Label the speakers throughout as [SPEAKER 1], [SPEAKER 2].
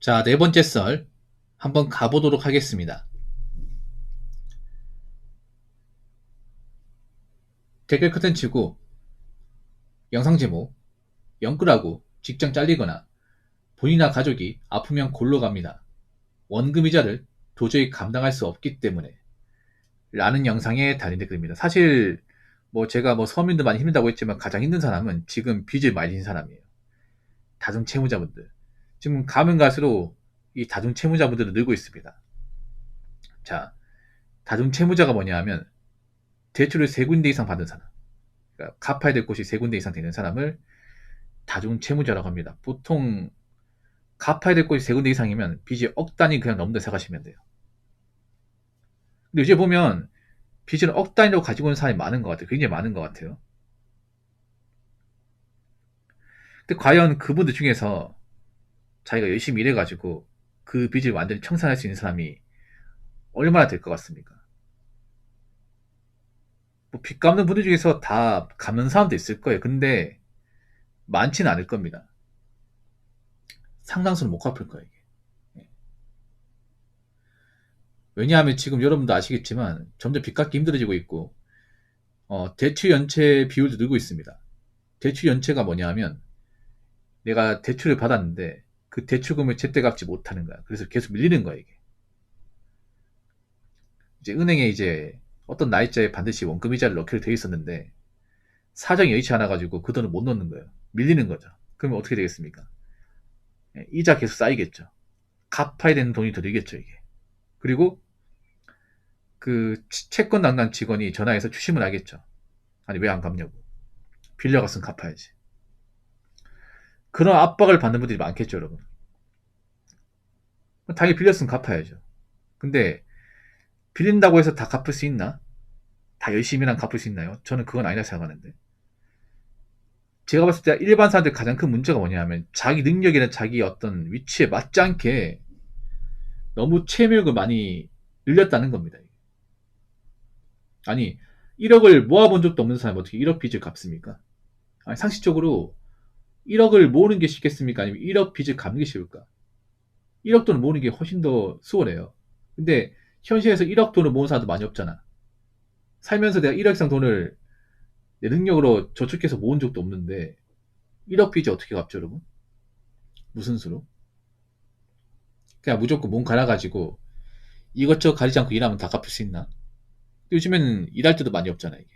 [SPEAKER 1] 자, 네 번째 썰 한번 가보도록 하겠습니다. 댓글 커튼 치고 영상 제목 영끌하고 직장 잘리거나 본인이나 가족이 아프면 골로 갑니다. 원금 이자를 도저히 감당할 수 없기 때문에 라는 영상에 달린 댓글입니다. 사실 제가 서민들 많이 힘들다고 했지만 가장 힘든 사람은 지금 빚을 많이 진 사람이에요. 다중채무자분들. 지금 가면 갈수록 이 다중채무자분들은 늘고 있습니다. 자, 다중채무자가 뭐냐 하면 대출을 3군데 이상 받은 사람, 그러니까 갚아야 될 곳이 3군데 이상 되는 사람을 다중채무자라고 합니다. 보통 갚아야 될 곳이 3군데 이상이면 빚이 억 단위 그냥 넘는다 생각하시면 돼요. 근데 요새 보면 빚을 억 단위로 가지고 있는 사람이 많은 것 같아요. 굉장히 많은 것 같아요. 근데 과연 그분들 중에서 자기가 열심히 일해가지고 그 빚을 완전히 청산할 수 있는 사람이 얼마나 될 것 같습니까? 빚 갚는 분들 중에서 다 갚는 사람도 있을 거예요. 근데 많지는 않을 겁니다. 상당수는 못 갚을 거예요. 이게. 왜냐하면 지금 여러분도 아시겠지만 점점 빚 갚기 힘들어지고 있고 대출 연체 비율도 늘고 있습니다. 대출 연체가 뭐냐 하면 내가 대출을 받았는데 그 대출금을 제때 갚지 못하는 거야. 그래서 계속 밀리는 거야, 이게. 이제 은행에 이제 어떤 날짜에 반드시 원금 이자를 넣기로 돼 있었는데 사정이 여의치 않아 가지고 그 돈을 못 넣는 거예요. 밀리는 거죠. 그러면 어떻게 되겠습니까? 이자 계속 쌓이겠죠. 갚아야 되는 돈이 더 들겠죠, 이게. 그리고 그 채권 담당 직원이 전화해서 추심을 하겠죠. 아니 왜 안 갚냐고. 빌려갔으면 갚아야지. 그런 압박을 받는 분들이 많겠죠, 여러분. 당연히 빌렸으면 갚아야죠. 근데 빌린다고 해서 다 갚을 수 있나? 다 열심히랑 갚을 수 있나요? 저는 그건 아니라 생각하는데. 제가 봤을 때 일반 사람들 가장 큰 문제가 뭐냐면 자기 능력이나 자기 어떤 위치에 맞지 않게 너무 채무욕을 많이 늘렸다는 겁니다. 아니 1억을 모아본 적도 없는 사람이 어떻게 1억 빚을 갚습니까? 아니, 상식적으로 1억을 모으는 게 쉽겠습니까? 아니면 1억 빚을 갚는 게 쉬울까? 1억 돈을 모으는 게 훨씬 더 수월해요. 근데 현실에서 1억 돈을 모은 사람도 많이 없잖아. 살면서 내가 1억 이상 돈을 내 능력으로 저축해서 모은 적도 없는데 1억 빚이 어떻게 갚죠, 여러분? 무슨 수로? 그냥 무조건 몸 갈아가지고 이것저것 가리지 않고 일하면 다 갚을 수 있나? 요즘에는 일할 때도 많이 없잖아, 이게.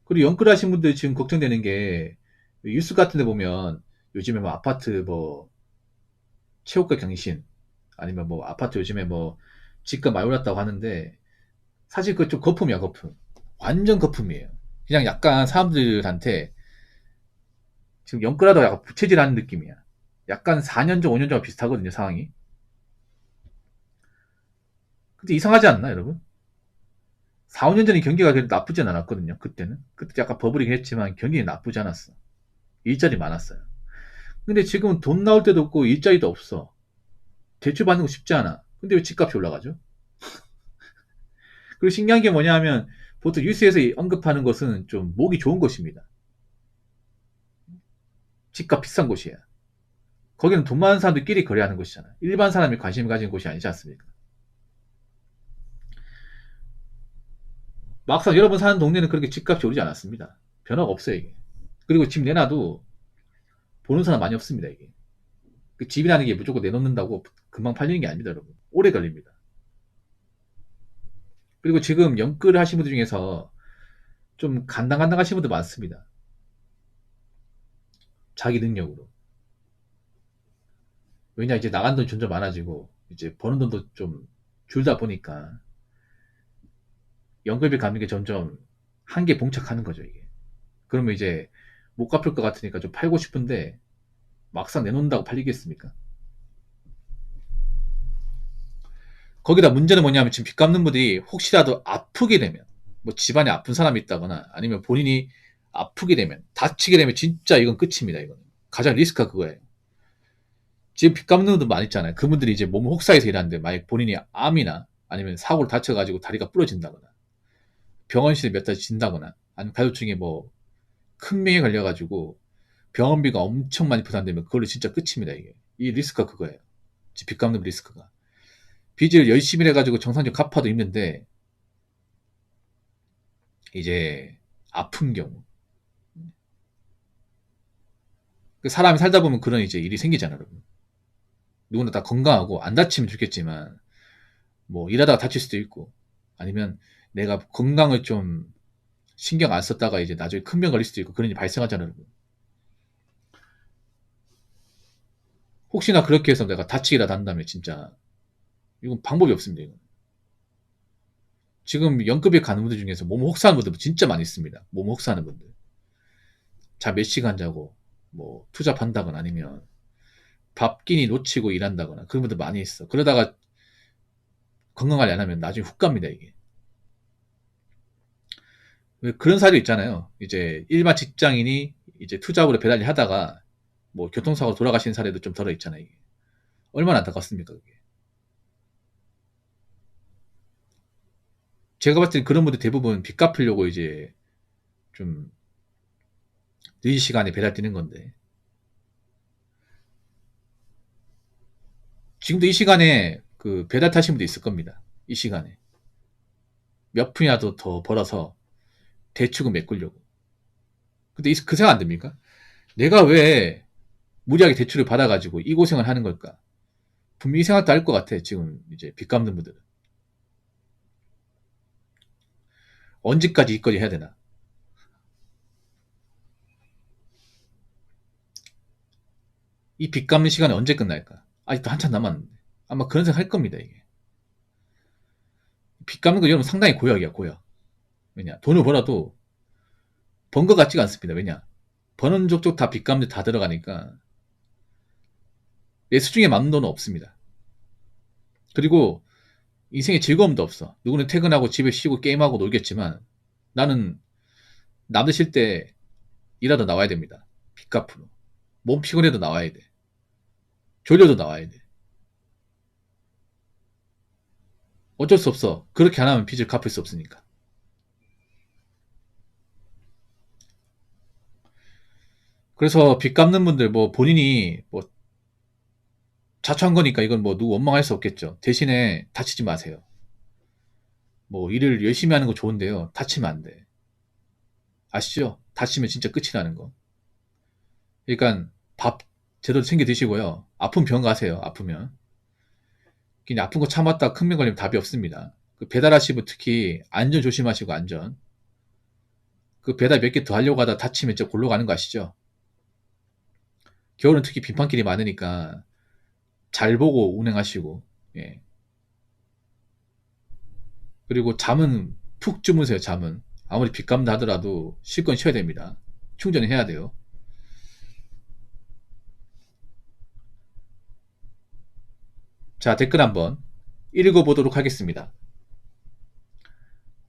[SPEAKER 1] 그리고 연끌하신 분들 지금 걱정되는 게 뉴스 같은 데 보면 요즘에 아파트 최고가 경신 아니면 아파트 요즘에 집값 많이 올랐다고 하는데 사실 그거 좀 거품이야, 거품. 완전 거품이에요. 그냥 약간 사람들한테 지금 연끌하다가 약간 부채질하는 느낌이야. 약간 4년 전, 5년 전과 비슷하거든요, 상황이. 근데 이상하지 않나, 여러분? 4, 5년 전에 경기가 그래도 나쁘진 않았거든요, 그때는. 그때 약간 버블이긴 했지만 경기는 나쁘지 않았어. 일자리 많았어요. 근데 지금은 돈 나올 때도 없고 일자리도 없어. 대출 받는 거 쉽지 않아. 근데 왜 집값이 올라가죠? 그리고 신기한 게 뭐냐 하면 보통 뉴스에서 언급하는 것은 좀 목이 좋은 곳입니다. 집값 비싼 곳이야. 거기는 돈 많은 사람들끼리 거래하는 곳이잖아. 일반 사람이 관심을 가진 곳이 아니지 않습니까? 막상 여러분 사는 동네는 그렇게 집값이 오르지 않았습니다. 변화가 없어요, 이게. 그리고 집 내놔도 보는 사람 많이 없습니다, 이게. 그 집이라는 게 무조건 내놓는다고 금방 팔리는 게 아닙니다, 여러분. 오래 걸립니다. 그리고 지금 연끌 하신 분들 중에서 좀 간당간당 하신 분들 많습니다. 자기 능력으로. 왜냐, 이제 나간 돈이 점점 많아지고, 이제 버는 돈도 좀 줄다 보니까, 연끌비 갚는 게 점점 한계 봉착하는 거죠, 이게. 그러면 이제 못 갚을 것 같으니까 좀 팔고 싶은데, 막상 내놓는다고 팔리겠습니까? 거기다 문제는 뭐냐면 지금 빚 갚는 분들이 혹시라도 아프게 되면, 집안에 아픈 사람이 있다거나, 아니면 본인이 아프게 되면, 다치게 되면 진짜 이건 끝입니다, 이거는. 가장 리스크가 그거예요. 지금 빚 갚는 분들 많이 있잖아요. 그분들이 이제 몸을 혹사해서 일하는데, 만약 본인이 암이나, 아니면 사고를 다쳐가지고 다리가 부러진다거나, 병원실에 몇 달 진다거나, 아니면 가족 중에 큰 병에 걸려가지고 병원비가 엄청 많이 부담되면 그걸로 진짜 끝입니다, 이게. 이 리스크가 그거예요. 빚 갚는 리스크가. 빚을 열심히 해가지고 정상적으로 갚아도 힘든데, 이제, 아픈 경우. 사람이 살다 보면 그런 이제 일이 생기잖아요, 여러분. 누구나 다 건강하고, 안 다치면 좋겠지만, 뭐, 일하다가 다칠 수도 있고, 아니면 내가 건강을 좀 신경 안 썼다가 이제 나중에 큰 병 걸릴 수도 있고, 그런 일이 발생하잖아요, 여러분. 혹시나 그렇게 해서 내가 다치기라도 한다면 진짜, 이건 방법이 없습니다, 이건. 지금 연급에 가는 분들 중에서 몸 혹사하는 분들 진짜 많이 있습니다. 몸 혹사하는 분들. 자, 몇 시간 자고, 뭐, 투잡한다거나 아니면 밥 끼니 놓치고 일한다거나 그런 분들 많이 있어. 그러다가 건강관리 안 하면 나중에 훅 갑니다, 이게. 왜 그런 사례 있잖아요. 이제 일반 직장인이 이제 투잡으로 배달 일 하다가 뭐 교통사고로 돌아가시는 사례도 좀 덜어 있잖아요, 이게. 얼마나 안타깝습니까, 그게. 제가 봤을 때 그런 분들 대부분 빚 갚으려고 이제 좀 늦은 시간에 배달 뛰는 건데. 지금도 이 시간에 그 배달 타신 분도 있을 겁니다. 이 시간에. 몇 푼이라도 더 벌어서 대출금 메꾸려고. 근데 그 생각 안 듭니까? 내가 왜 무리하게 대출을 받아가지고 이 고생을 하는 걸까? 분명히 이 생각도 할 것 같아, 지금 이제 빚 갚는 분들은. 언제까지 이거리 해야 되나? 이 빚 갚는 시간이 언제 끝날까? 아직도 한참 남았는데. 아마 그런 생각 할 겁니다, 이게. 빚 갚는 거 여러분 상당히 고역이야, 고역. 왜냐? 돈을 벌어도 번 것 같지가 않습니다. 왜냐? 버는 족족 다 빚 갚는 데 다 들어가니까 내 수중에 맞는 돈은 없습니다. 그리고 인생에 즐거움도 없어. 누구는 퇴근하고 집에 쉬고 게임하고 놀겠지만 나는 남들 쉴 때 일하다 나와야 됩니다. 빚 갚으러. 몸 피곤해도 나와야 돼. 졸려도 나와야 돼. 어쩔 수 없어. 그렇게 안 하면 빚을 갚을 수 없으니까. 그래서 빚 갚는 분들 뭐 본인이 뭐 자초한 거니까 이건 뭐 누구 원망할 수 없겠죠. 대신에 다치지 마세요. 뭐 일을 열심히 하는 거 좋은데요. 다치면 안 돼. 아시죠? 다치면 진짜 끝이라는 거. 그러니까 밥 제대로 챙겨 드시고요. 아픈 병 가세요. 아프면. 그냥 아픈 거 참았다 큰 병 걸리면 답이 없습니다. 그 배달하시고 특히 안전 조심하시고 안전. 그 배달 몇 개 더 하려고 하다 다치면 진짜 골로 가는 거 아시죠? 겨울은 특히 빙판길이 많으니까 잘 보고 운행하시고. 예. 그리고 잠은 푹 주무세요. 잠은. 아무리 빗감다 하더라도 쉴 건 쉬어야 됩니다. 충전을 해야 돼요. 자, 댓글 한번 읽어보도록 하겠습니다.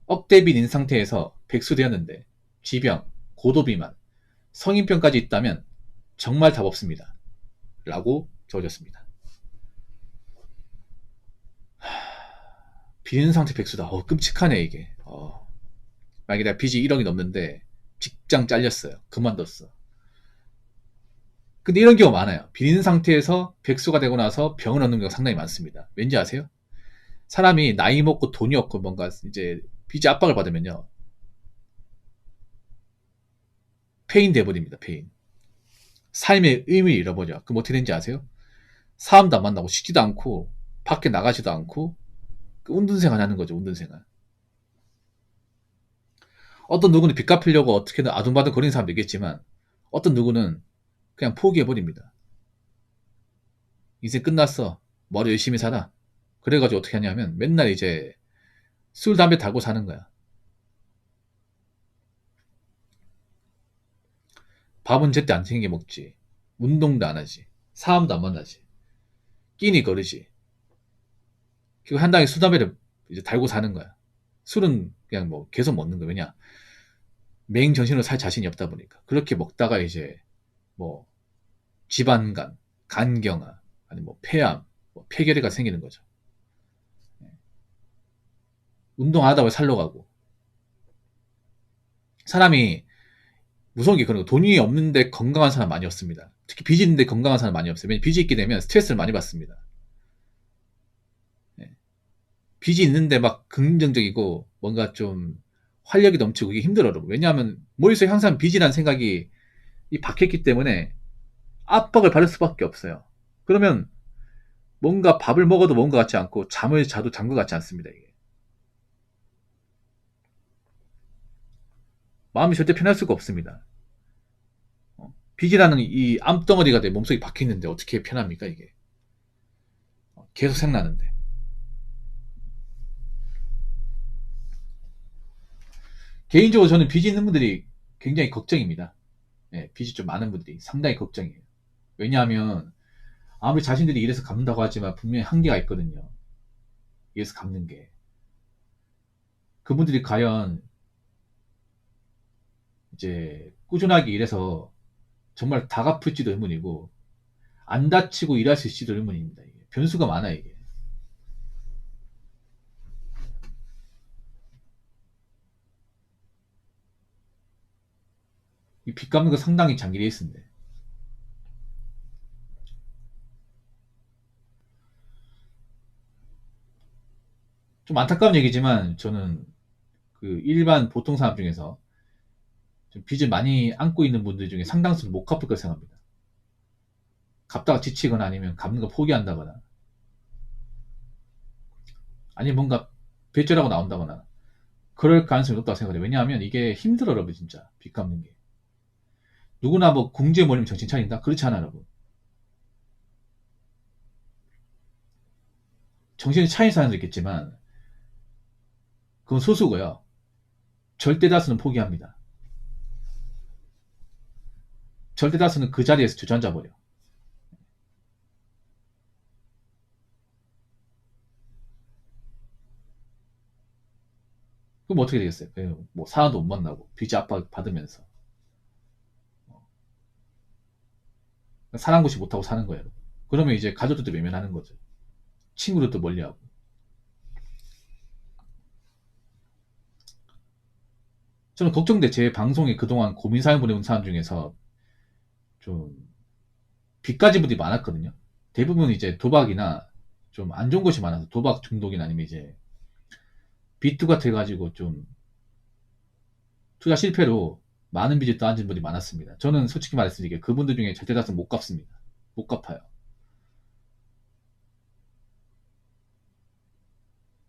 [SPEAKER 1] 억대빈인 상태에서 백수되었는데 지병, 고도비만, 성인병까지 있다면 정말 답 없습니다. 라고 적어졌습니다. 빈 상태 백수다. 끔찍하네 이게. 만약에 내가 빚이 1억이 넘는데 직장 잘렸어요. 그만뒀어. 근데 이런 경우 많아요. 빈 상태에서 백수가 되고 나서 병을 얻는 경우가 상당히 많습니다. 왠지 아세요? 사람이 나이 먹고 돈이 없고 뭔가 이제 빚의 압박을 받으면요. 폐인 돼버립니다. 폐인. 삶의 의미를 잃어버려. 그럼 어떻게 되는지 아세요? 사람도 안 만나고 쉬지도 않고 밖에 나가지도 않고 그 운둔생활 하는 거죠. 운둔생활. 어떤 누구는 빚 갚으려고 어떻게든 아둥바둥 거리는 사람도 있겠지만 어떤 누구는 그냥 포기해버립니다. 인생 끝났어. 머리 열심히 살아. 그래가지고 어떻게 하냐면 맨날 이제 술, 담배 달고 사는 거야. 밥은 제때 안 챙겨 먹지. 운동도 안 하지. 사람도 안 만나지. 끼니 거르지. 그리고 한 당에 술, 담배를 이제 달고 사는 거야. 술은 그냥 뭐 계속 먹는 거야. 왜냐? 맹정신으로 살 자신이 없다 보니까. 그렇게 먹다가 이제 뭐 지방간, 간경화, 아니 뭐 폐암, 뭐 폐결핵가 생기는 거죠. 운동 안 하다 보니 살러 가고. 사람이 무서운 게 그런 거. 돈이 없는데 건강한 사람 많이 없습니다. 특히 빚이 있는데 건강한 사람 많이 없어요. 왜냐면 빚이 있게 되면 스트레스를 많이 받습니다. 예. 빚이 있는데 막 긍정적이고 뭔가 좀 활력이 넘치고 이게 힘들어요. 왜냐하면 머릿속에 항상 빚이라는 생각이 박혔기 때문에 압박을 받을 수밖에 없어요. 그러면 뭔가 밥을 먹어도 먹은 것 같지 않고 잠을 자도 잔 것 같지 않습니다. 이게. 마음이 절대 편할 수가 없습니다. 빚이라는 이 암덩어리가 내 몸속에 박혀있는데 어떻게 편합니까 이게. 계속 생각나는데. 개인적으로 저는 빚이 있는 분들이 굉장히 걱정입니다. 예, 빚이 좀 많은 분들이 상당히 걱정이에요. 왜냐하면 아무리 자신들이 이래서 갚는다고 하지만 분명히 한계가 있거든요. 이래서 갚는 게. 그분들이 과연 이제 꾸준하게 일해서 정말 다 갚을지도 의문이고 안 다치고 일할 수 있을지도 의문입니다. 이게. 변수가 많아 이게. 이 빚 갚는 거 상당히 장기 레이스인데. 좀 안타까운 얘기지만 저는 그 일반 보통 사람 중에서 좀 빚을 많이 안고 있는 분들 중에 상당수는 못 갚을 걸 생각합니다. 갚다가 지치거나 아니면 갚는 거 포기한다거나 아니면 뭔가 배째라고 나온다거나 그럴 가능성이 높다고 생각해요. 왜냐하면 이게 힘들어 여러분 진짜 빚 갚는 게. 누구나 뭐 궁지에 몰리면 정신 차린다? 그렇지 않아 여러분. 정신이 차린 사람도 있겠지만 그건 소수고요. 절대 다수는 포기합니다. 절대 다수는 그 자리에서 주저앉아 버려. 그럼 어떻게 되겠어요? 뭐 사람도 못 만나고 빚이 압박 받으면서 사람 구시 못하고 사는 거예요. 그러면 이제 가족들도 외면하는 거죠. 친구들도 멀리하고. 저는 걱정돼. 제 방송에 그동안 고민 사연 보내온 사람 중에서 좀 빚가진 분들이 많았거든요. 대부분 이제 도박이나 좀 안 좋은 것이 많아서 도박 중독이나 아니면 이제 빚투가 돼가지고 좀 투자 실패로 많은 빚을 떠안은 분들이 많았습니다. 저는 솔직히 말씀드리게 그분들 중에 절대 다수 못 갚습니다. 못 갚아요.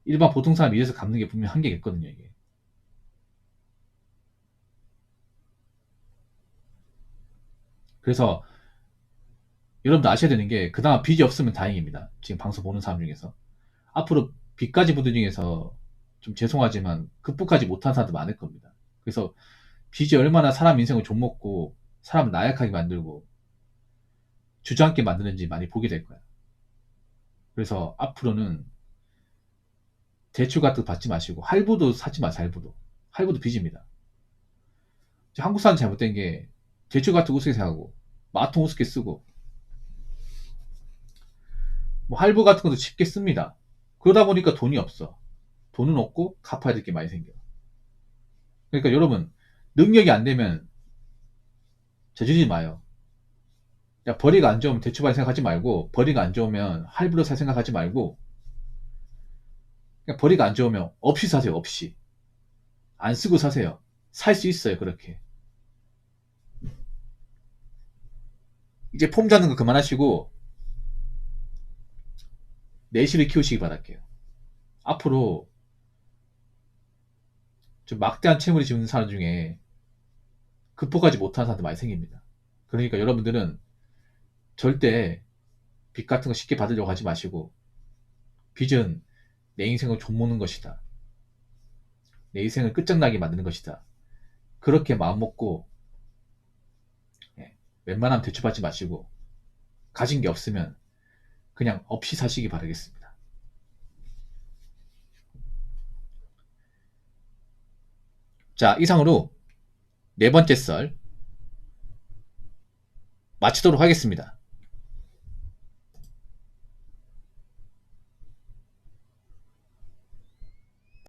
[SPEAKER 1] 일반 보통 사람 이래서 갚는 게 분명 한계가 있거든요, 이게. 그래서 여러분도 아셔야 되는 게 그나마 빚이 없으면 다행입니다. 지금 방송 보는 사람 중에서. 앞으로 빚가진 분들 중에서 좀 죄송하지만 극복하지 못한 사람도 많을 겁니다. 그래서 빚이 얼마나 사람 인생을 좀먹고 사람을 나약하게 만들고 주저앉게 만드는지 많이 보게 될 거야. 그래서 앞으로는 대출 같은 거 받지 마시고 할부도 사지 마세요. 할부도. 할부도 빚입니다. 한국 사람 잘못된 게 대출 같은 거 우습게 생각하고 마통 우습게 쓰고 뭐 할부 같은 것도 쉽게 씁니다. 그러다 보니까 돈이 없어. 돈은 없고 갚아야 될 게 많이 생겨. 그러니까 여러분 능력이 안 되면 저지르지 마요. 야, 벌이가 안 좋으면 대출받을 생각하지 말고 벌이가 안 좋으면 할부로 살 생각하지 말고 그냥 벌이가 안 좋으면 없이 사세요. 없이. 안 쓰고 사세요. 살 수 있어요. 그렇게. 이제 폼 잡는 거 그만하시고 내실을 키우시기 바랄게요. 앞으로 좀 막대한 채무를 지는 사람 중에 극복하지 못하는 사람도 많이 생깁니다. 그러니까 여러분들은 절대 빚 같은 거 쉽게 받으려고 하지 마시고 빚은 내 인생을 좀먹는 것이다. 내 인생을 끝장나게 만드는 것이다. 그렇게 마음먹고 웬만하면 대출받지 마시고 가진 게 없으면 그냥 없이 사시기 바라겠습니다. 자, 이상으로 네 번째 썰 마치도록 하겠습니다.